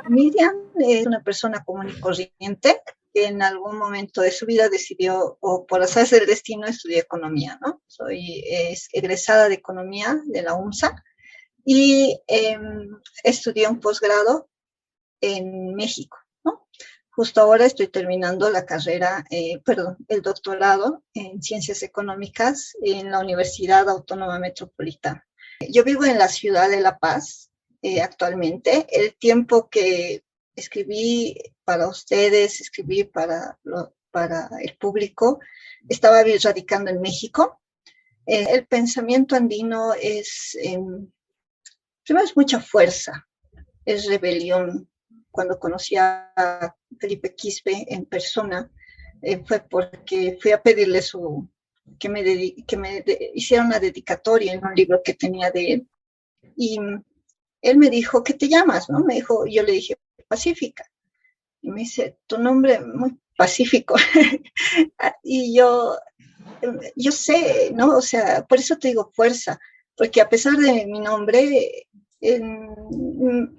Miriam es una persona común y corriente que en algún momento de su vida decidió, o por azares del destino, estudiar economía, ¿no? Es egresada de economía de la UMSA y estudié un posgrado en México, ¿no? Justo ahora estoy terminando la carrera, el doctorado en ciencias económicas en la Universidad Autónoma Metropolitana. Yo vivo en la ciudad de La Paz actualmente. El tiempo que escribí para ustedes, escribí para el público, estaba radicando en México. El pensamiento andino primero es mucha fuerza, es rebelión. Cuando conocí a Felipe Quispe en persona, fue porque fui a pedirle hiciera una dedicatoria en un libro que tenía de él. Y él me dijo, ¿qué te llamas? ¿No? Me dijo, yo le dije, Pacífica. Y me dice, tu nombre muy pacífico. Y yo sé, ¿no? O sea, por eso te digo fuerza, porque a pesar de mi nombre,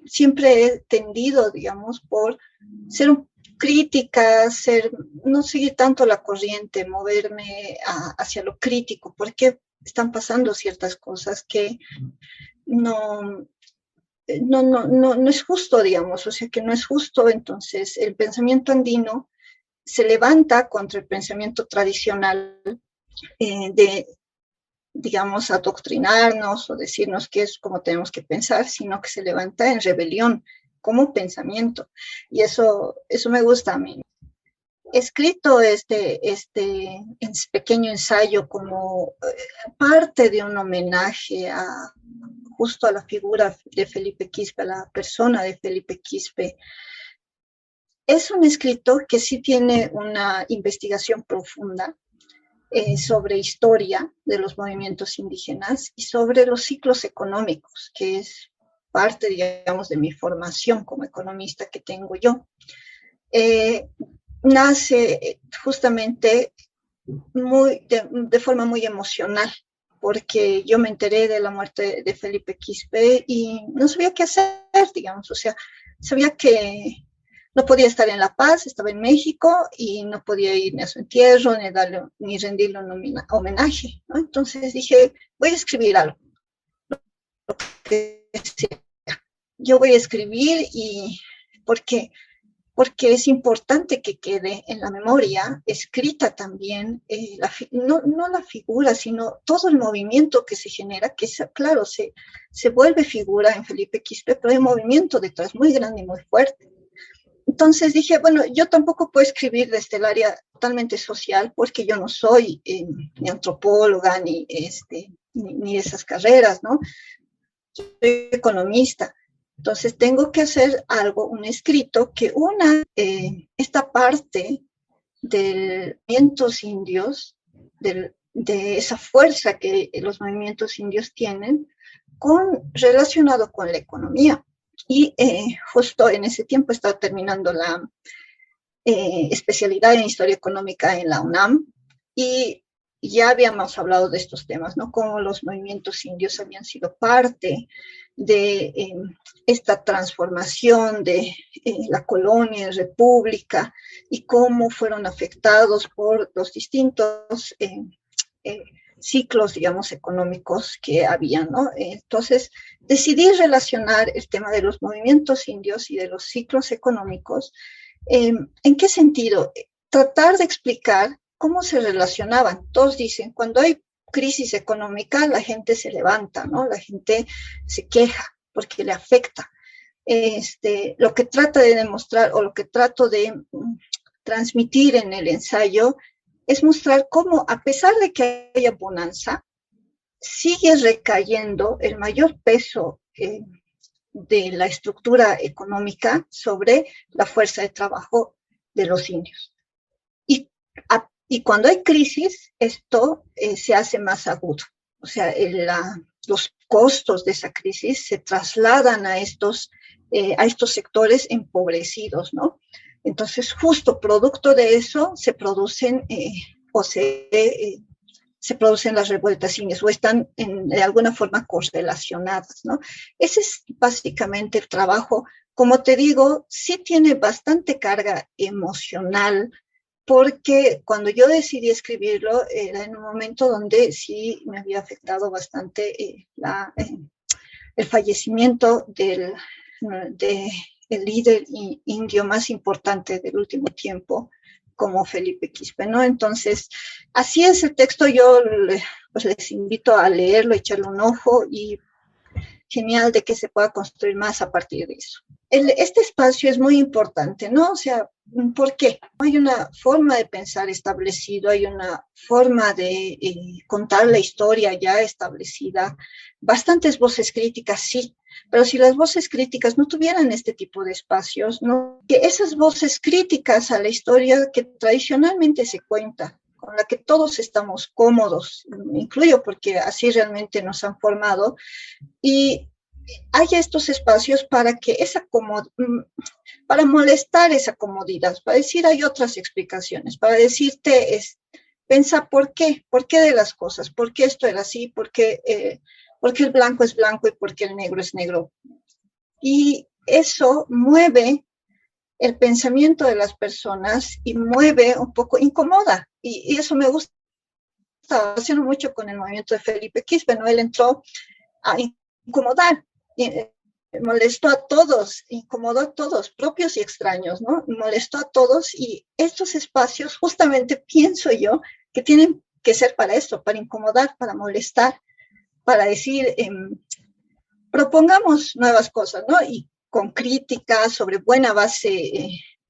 siempre he tendido, digamos, por ser crítica, no seguir tanto la corriente, moverme hacia lo crítico, porque están pasando ciertas cosas que no es justo, digamos, o sea, que no es justo. Entonces el pensamiento andino se levanta contra el pensamiento tradicional de, digamos, adoctrinarnos o decirnos qué es como tenemos que pensar, sino que se levanta en rebelión como pensamiento. Y eso me gusta a mí. He escrito este pequeño ensayo como parte de un homenaje justo a la figura de Felipe Quispe, a la persona de Felipe Quispe. Es un escrito que sí tiene una investigación profunda sobre historia de los movimientos indígenas y sobre los ciclos económicos, que es parte, digamos, de mi formación como economista que tengo yo. Nace justamente de forma muy emocional, porque yo me enteré de la muerte de Felipe Quispe y no sabía qué hacer, digamos, o sea, sabía que no podía estar en La Paz, estaba en México y no podía ir ni a su entierro, ni rendirle un homenaje, ¿no? Entonces dije, voy a escribir algo. Yo voy a escribir porque es importante que quede en la memoria escrita también, no la figura, sino todo el movimiento que se genera, que claro, se vuelve figura en Felipe Quispe, pero hay un movimiento detrás muy grande y muy fuerte. Entonces dije, bueno, yo tampoco puedo escribir desde el área totalmente social, porque yo no soy ni antropóloga, ni esas carreras, ¿no? Soy economista. Entonces tengo que hacer algo, un escrito que una esta parte de movimientos indios, de esa fuerza que los movimientos indios tienen, relacionado con la economía. Y justo en ese tiempo estaba terminando la especialidad en historia económica en la UNAM y ya habíamos hablado de estos temas, ¿no? Cómo los movimientos indios habían sido parte de esta transformación de la colonia en república y cómo fueron afectados por los distintos ciclos, digamos, económicos que había, ¿no? Entonces, decidí relacionar el tema de los movimientos indios y de los ciclos económicos. ¿En qué sentido? Tratar de explicar cómo se relacionaban. Todos dicen, cuando hay crisis económica, la gente se levanta, ¿no? La gente se queja porque le afecta. Lo que trata de demostrar o lo que trato de transmitir en el ensayo es mostrar cómo, a pesar de que haya bonanza, sigue recayendo el mayor peso de la estructura económica sobre la fuerza de trabajo de los indios. Y cuando hay crisis, esto se hace más agudo. O sea, los costos de esa crisis se trasladan a estos sectores empobrecidos, ¿no? Entonces, justo producto de eso se producen o se se producen las revueltas indias o están de alguna forma correlacionadas, ¿no? Ese es básicamente el trabajo. Como te digo, sí tiene bastante carga emocional, porque cuando yo decidí escribirlo era en un momento donde sí me había afectado bastante el fallecimiento de el líder indio más importante del último tiempo, como Felipe Quispe, ¿no? Entonces, así es el texto, yo pues les invito a leerlo, echarle un ojo y genial de que se pueda construir más a partir de eso. Este espacio es muy importante, ¿no? O sea, ¿por qué? Hay una forma de pensar establecido, hay una forma de contar la historia ya establecida, bastantes voces críticas, sí, pero si las voces críticas no tuvieran este tipo de espacios, ¿no? Que esas voces críticas a la historia que tradicionalmente se cuenta, con la que todos estamos cómodos, me incluyo porque así realmente nos han formado, y hay estos espacios para que para molestar esa comodidad, para decir hay otras explicaciones, para decirte, pensa por qué de las cosas, por qué esto era así, por qué el blanco es blanco y por qué el negro es negro. Y eso mueve el pensamiento de las personas y mueve un poco, incomoda, y eso me gusta, haciendo mucho con el movimiento de Felipe Quispe, ¿no? Él entró a incomodar, molestó a todos, incomodó a todos, propios y extraños, ¿no? Molestó a todos, y estos espacios justamente pienso yo que tienen que ser para esto, para incomodar, para molestar, para decir, propongamos nuevas cosas, ¿no? Y con crítica sobre buena base,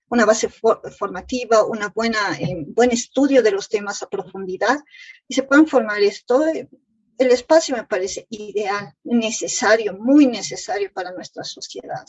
una base formativa, buen estudio de los temas a profundidad, y se puedan formar esto. El espacio me parece ideal, necesario, muy necesario para nuestra sociedad.